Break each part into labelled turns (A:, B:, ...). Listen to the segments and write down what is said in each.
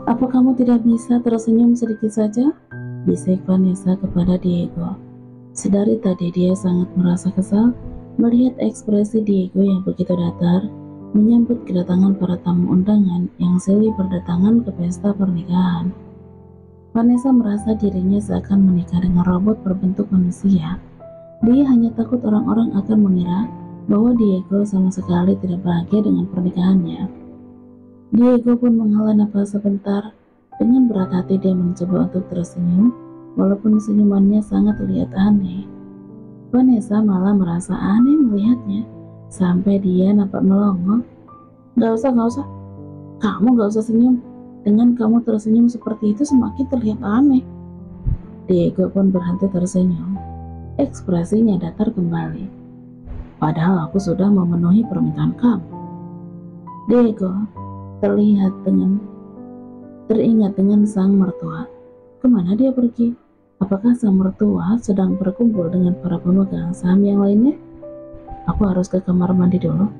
A: Apa kamu tidak bisa tersenyum sedikit saja? Bisik Vanessa kepada Diego. Sedari tadi dia sangat merasa kesal melihat ekspresi Diego yang begitu datar menyambut kedatangan para tamu undangan yang silih berdatangan ke pesta pernikahan. Vanessa merasa dirinya seakan menikah dengan robot berbentuk manusia. Dia hanya takut orang-orang akan mengira bahwa Diego sama sekali tidak bahagia dengan pernikahannya. Diego pun menghela nafas sebentar. Dengan berat hati dia mencoba untuk tersenyum, walaupun senyumannya sangat terlihat aneh. Vanessa malah merasa aneh melihatnya, sampai dia nampak melongo. Gak usah. Kamu gak usah senyum. Dengan kamu tersenyum seperti itu semakin terlihat aneh. Diego pun berhenti tersenyum. Ekspresinya datar kembali. Padahal aku sudah memenuhi permintaan kamu. Diego teringat dengan sang mertua. Kemana dia pergi? Apakah sang mertua sedang berkumpul dengan para pemegang saham yang lainnya? Aku harus ke kamar mandi dulu.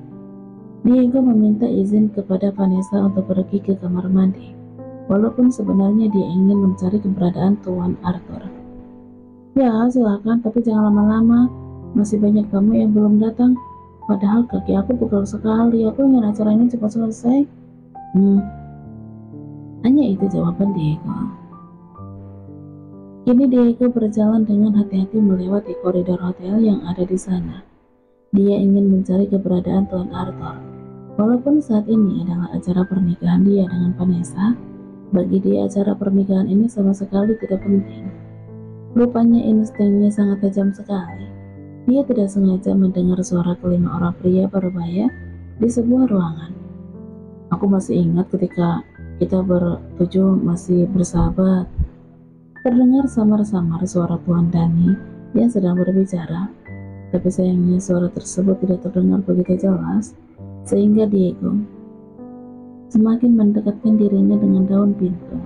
A: Diego meminta izin kepada Vanessa untuk pergi ke kamar mandi, walaupun sebenarnya dia ingin mencari keberadaan Tuan Arthur. Ya, silakan, tapi jangan lama-lama. Masih banyak tamu yang belum datang. Padahal kaki aku pegel sekali. Aku ingin acara ini cepat selesai. Hanya itu jawaban Diego. Kini Diego berjalan dengan hati-hati melewati koridor hotel yang ada di sana. Dia ingin mencari keberadaan Tuan Arthur. Walaupun saat ini adalah acara pernikahan dia dengan Vanessa, bagi dia acara pernikahan ini sama sekali tidak penting. Rupanya instingnya sangat tajam sekali. Dia tidak sengaja mendengar suara kelima orang pria berbaya di sebuah ruangan. Aku masih ingat ketika kita bertujuh masih bersahabat. Terdengar samar-samar suara Tuan Dani yang sedang berbicara, tapi sayangnya suara tersebut tidak terdengar begitu jelas, sehingga Diego semakin mendekatkan dirinya dengan daun pintu.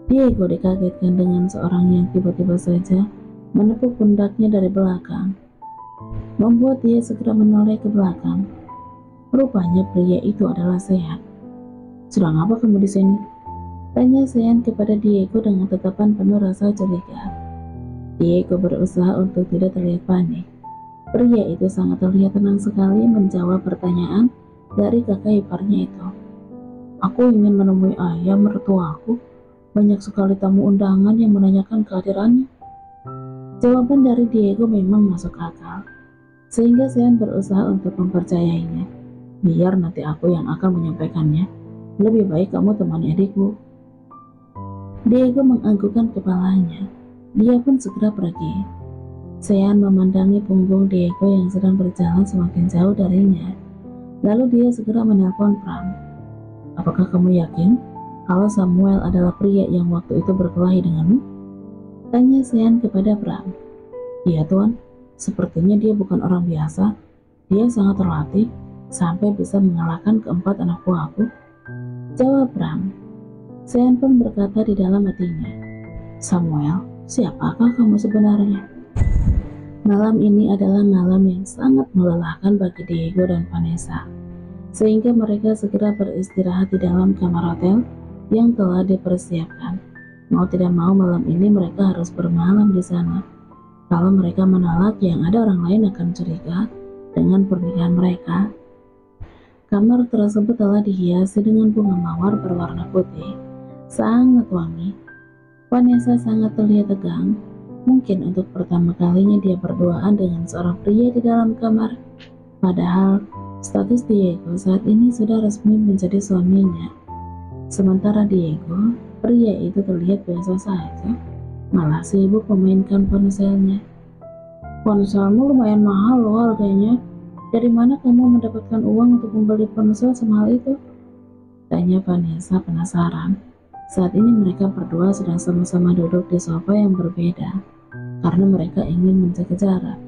A: Diego dikagetkan dengan seorang yang tiba-tiba saja menepuk pundaknya dari belakang, membuat dia segera menoleh ke belakang. Rupanya pria itu adalah Sean. Sedang apa kamu di sini? Tanya Sean kepada Diego dengan tatapan penuh rasa curiga. Diego berusaha untuk tidak terlihat panik. Pria itu sangat terlihat tenang sekali menjawab pertanyaan dari kakak iparnya itu. Aku ingin menemui ayah mertuaku. Banyak sekali tamu undangan yang menanyakan kehadirannya. Jawaban dari Diego memang masuk akal, sehingga Sean berusaha untuk mempercayainya. Biar nanti aku yang akan menyampaikannya. Lebih baik kamu temani adikmu. Diego menganggukkan kepalanya. Dia pun segera pergi. Sean memandangi punggung Diego yang sedang berjalan semakin jauh darinya. Lalu dia segera menelpon Pram. Apakah kamu yakin kalau Samuel adalah pria yang waktu itu berkelahi denganmu? Tanya Sean kepada Pram. Iya tuan, sepertinya dia bukan orang biasa. Dia sangat terlatih sampai bisa mengalahkan keempat anak buahku. Jawab Pram. Sean pun berkata di dalam hatinya, Samuel, siapakah kamu sebenarnya? Malam ini adalah malam yang sangat melelahkan bagi Diego dan Vanessa, sehingga mereka segera beristirahat di dalam kamar hotel yang telah dipersiapkan. Mau tidak mau malam ini mereka harus bermalam di sana. Kalau mereka menolak, yang ada orang lain akan curiga dengan pernikahan mereka. Kamar tersebut telah dihiasi dengan bunga mawar berwarna putih, sangat wangi. Vanessa sangat terlihat tegang. Mungkin untuk pertama kalinya dia berduaan dengan seorang pria di dalam kamar. Padahal status Diego saat ini sudah resmi menjadi suaminya. Sementara Diego, pria itu terlihat biasa saja, malah sibuk memainkan ponselnya. Ponselmu lumayan mahal loh harganya. Dari mana kamu mendapatkan uang untuk membeli ponsel semahal itu? Tanya Vanessa penasaran. Saat ini mereka berdua sedang sama-sama duduk di sofa yang berbeda, karena mereka ingin menjaga jarak.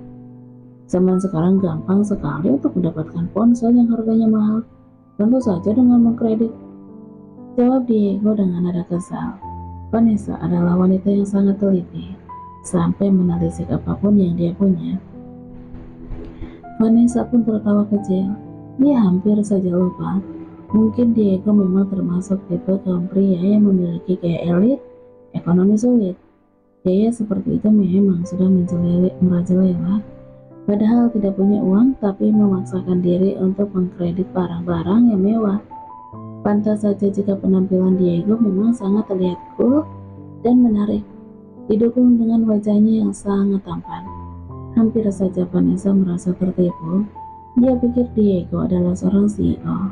A: Zaman sekarang gampang sekali untuk mendapatkan ponsel yang harganya mahal, tentu saja dengan mengkredit. Jawab Diego dengan nada kesal. Vanessa adalah wanita yang sangat teliti, sampai menelisik apapun yang dia punya. Vanessa pun tertawa kecil. Dia hampir saja lupa Mungkin Diego memang termasuk tipe kaum pria yang memiliki gaya elit, ekonomi sulit. Gaya seperti itu memang sudah merajalela, padahal tidak punya uang tapi memaksakan diri untuk mengkredit barang-barang yang mewah. Pantas saja jika penampilan Diego memang sangat terlihat cool dan menarik, didukung dengan wajahnya yang sangat tampan. Hampir saja Vanessa merasa tertipu. Dia pikir Diego adalah seorang CEO.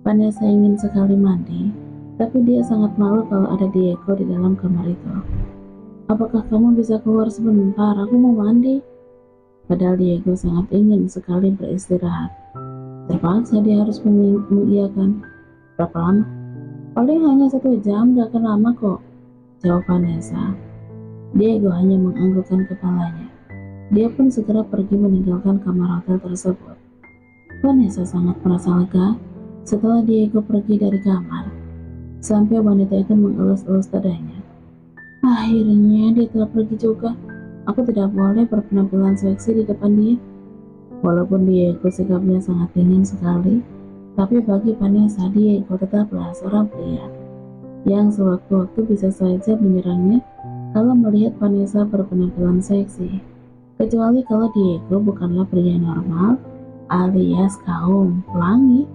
A: Vanessa ingin sekali mandi, tapi dia sangat malu kalau ada Diego di dalam kamar itu. Apakah kamu bisa keluar sebentar? Aku mau mandi. Padahal Diego sangat ingin sekali beristirahat. Terpaksa dia harus mengiyakan. Berapa lama? Paling hanya 1 jam, gak akan lama kok, jawab Vanessa. Diego hanya menganggukkan kepalanya. Dia pun segera pergi meninggalkan kamar hotel tersebut. Vanessa sangat merasa lega setelah Diego pergi dari kamar, sampai wanita itu mengelus-elus dadanya. Akhirnya dia telah pergi juga. Aku tidak boleh berpenampilan seksi di depan dia. Walaupun Diego sikapnya sangat dingin sekali, tapi bagi Vanessa, Diego tetaplah seorang pria yang sewaktu-waktu bisa saja menyerangnya kalau melihat Vanessa berpenampilan seksi. Kecuali kalau Diego bukanlah pria normal alias kaum pelangi.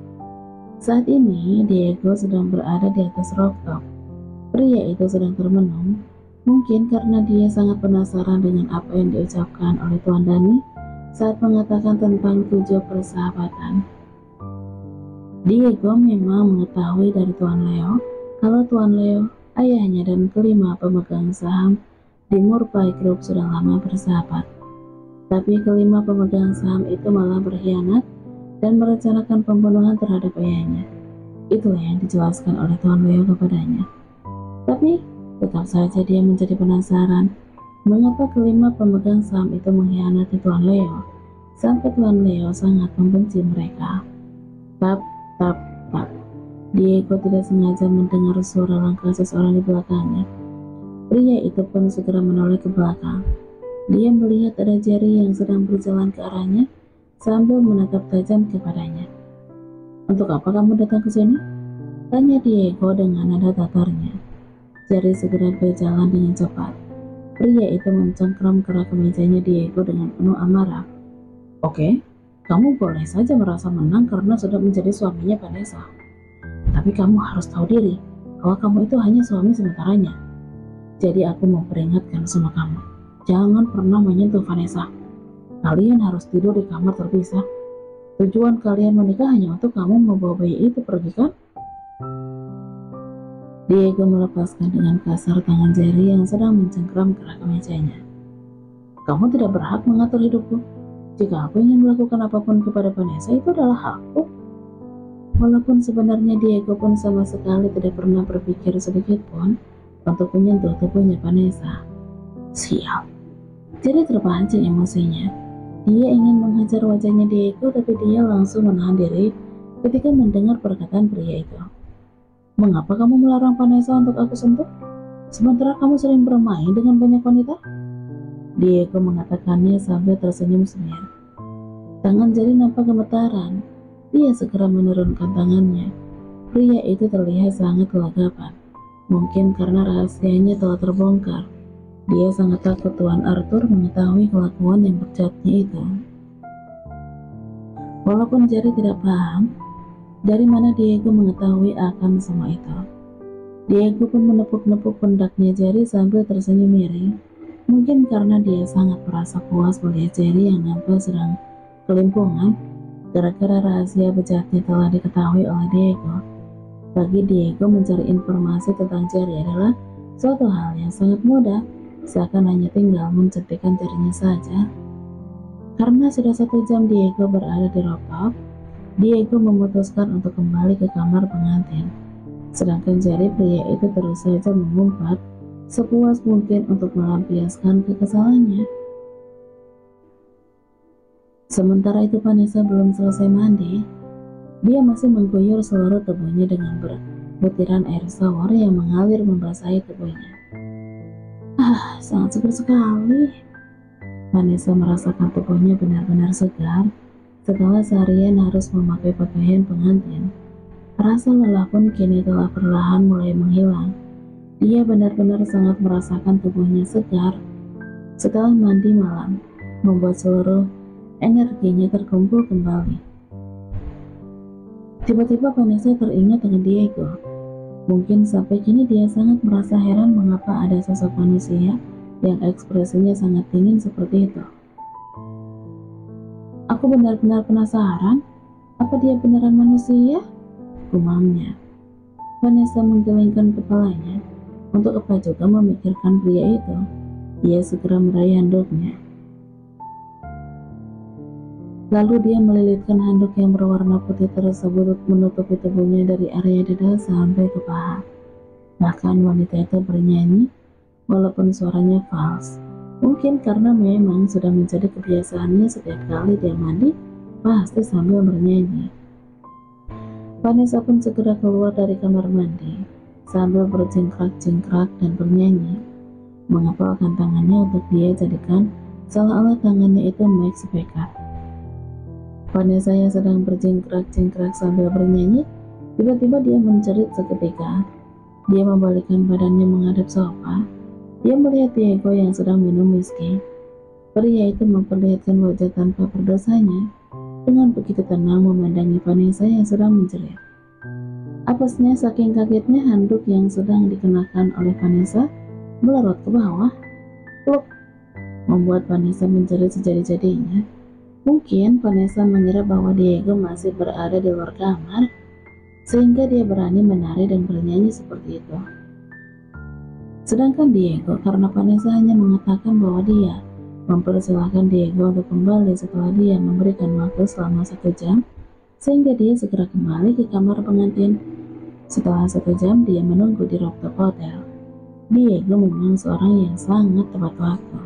A: Saat ini Diego sedang berada di atas rooftop. Pria itu sedang termenung, mungkin karena dia sangat penasaran dengan apa yang diucapkan oleh Tuan Dani saat mengatakan tentang 7 persahabatan. Diego memang mengetahui dari Tuan Leo kalau Tuan Leo, ayahnya dan kelima pemegang saham di Murphy Group sudah lama bersahabat. Tapi kelima pemegang saham itu malah berkhianat dan merencanakan pembunuhan terhadap ayahnya. Itulah yang dijelaskan oleh Tuan Leo kepadanya. Tapi tetap saja dia menjadi penasaran mengapa kelima pemegang saham itu mengkhianati Tuan Leo sampai Tuan Leo sangat membenci mereka. Tap, tap, tap. Diego tidak sengaja mendengar suara langkah seseorang di belakangnya. Pria itu pun segera menoleh ke belakang. Dia melihat ada Jerry yang sedang berjalan ke arahnya sambil menatap tajam kepadanya. Untuk apa kamu datang ke sini? Tanya Diego dengan nada datarnya. Jerry segera berjalan dengan cepat. Pria itu mencengkram kerak kemejanya Diego dengan penuh amarah. Oke, kamu boleh saja merasa menang karena sudah menjadi suaminya Vanessa. Tapi kamu harus tahu diri bahwa kamu itu hanya suami sementaranya. Jadi aku mau peringatkan sama kamu, jangan pernah menyentuh Vanessa. Kalian harus tidur di kamar terpisah. Tujuan kalian menikah hanya untuk kamu membawa bayi itu pergi, kan? Diego melepaskan dengan kasar tangan Jerry yang sedang mencengkram kerak kemejanya. Kamu tidak berhak mengatur hidupku. Jika aku ingin melakukan apapun kepada Vanessa, itu adalah hakku. Walaupun sebenarnya Diego pun sama sekali tidak pernah berpikir sedikit pun untuk menyentuh tubuhnya Vanessa. Sial. Jerry terpancing emosinya. Dia ingin menghajar wajahnya Diego, tapi dia langsung menahan diri ketika mendengar perkataan pria itu. Mengapa kamu melarang Vanessa untuk aku sentuh? Sementara kamu sering bermain dengan banyak wanita? Diego mengatakannya sambil tersenyum sengit. Tangan Jerry nampak gemetaran. Dia segera menurunkan tangannya. Pria itu terlihat sangat gelagapan. Mungkin karena rahasianya telah terbongkar. Dia sangat takut Tuan Arthur mengetahui kelakuan yang bejatnya itu. Walaupun Jerry tidak paham dari mana Diego mengetahui akan semua itu. Diego pun menepuk-nepuk pundaknya Jerry sambil tersenyum miring. Mungkin karena dia sangat merasa puas melihat Jerry yang nampak sedang kelimpungan gara-gara rahasia bejatnya telah diketahui oleh Diego. Bagi Diego, mencari informasi tentang Jerry adalah suatu hal yang sangat mudah, seakan hanya tinggal mencetikkan jarinya saja. Karena sudah 1 jam Diego berada di rooftop, Diego memutuskan untuk kembali ke kamar pengantin. Sedangkan Jerry, pria itu terus saja mengumpat sepuas mungkin untuk melampiaskan kekesalannya. Sementara itu Vanessa belum selesai mandi. Dia masih mengguyur seluruh tubuhnya dengan butiran air shower yang mengalir membasahi tubuhnya. Sangat segar sekali. Vanessa merasakan tubuhnya benar-benar segar setelah seharian harus memakai pakaian pengantin. Rasa lelah pun kini telah perlahan mulai menghilang. Dia benar-benar sangat merasakan tubuhnya segar setelah mandi malam, membuat seluruh energinya terkumpul kembali. Tiba-tiba Vanessa teringat dengan Diego. Mungkin sampai kini dia sangat merasa heran mengapa ada sosok manusia yang ekspresinya sangat dingin seperti itu. Aku benar-benar penasaran, apa dia beneran manusia? Gumamnya. Vanessa menggelengkan kepalanya. Untuk apa juga memikirkan pria itu? Ia segera meraih handuknya. Lalu dia melilitkan handuk yang berwarna putih tersebut menutupi tubuhnya dari area dada sampai ke paha. Bahkan wanita itu bernyanyi, walaupun suaranya fals. Mungkin karena memang sudah menjadi kebiasaannya setiap kali dia mandi, pasti sambil bernyanyi. Vanessa pun segera keluar dari kamar mandi, sambil berjingkrak-jingkrak dan bernyanyi, mengepalkan tangannya untuk dia jadikan seolah-olah tangannya itu mic speaker. Vanessa yang sedang berjingkrak-jingkrak sambil bernyanyi, tiba-tiba dia menjerit seketika. Dia membalikkan badannya menghadap sofa. Dia melihat Diego yang sedang minum whisky. Pria itu memperlihatkan wajah tanpa berdosanya, dengan begitu tenang memandangi Vanessa yang sedang menjerit. Apesnya saking kagetnya handuk yang sedang dikenakan oleh Vanessa melorot ke bawah. Pluk, membuat Vanessa menjerit sejadi-jadinya. Mungkin Vanessa mengira bahwa Diego masih berada di luar kamar, sehingga dia berani menari dan bernyanyi seperti itu. Sedangkan Diego, karena Vanessa hanya mengatakan bahwa dia mempersilahkan Diego untuk kembali setelah dia memberikan waktu selama 1 jam, sehingga dia segera kembali ke kamar pengantin. Setelah 1 jam dia menunggu di rooftop hotel. Diego memang seorang yang sangat tepat waktu.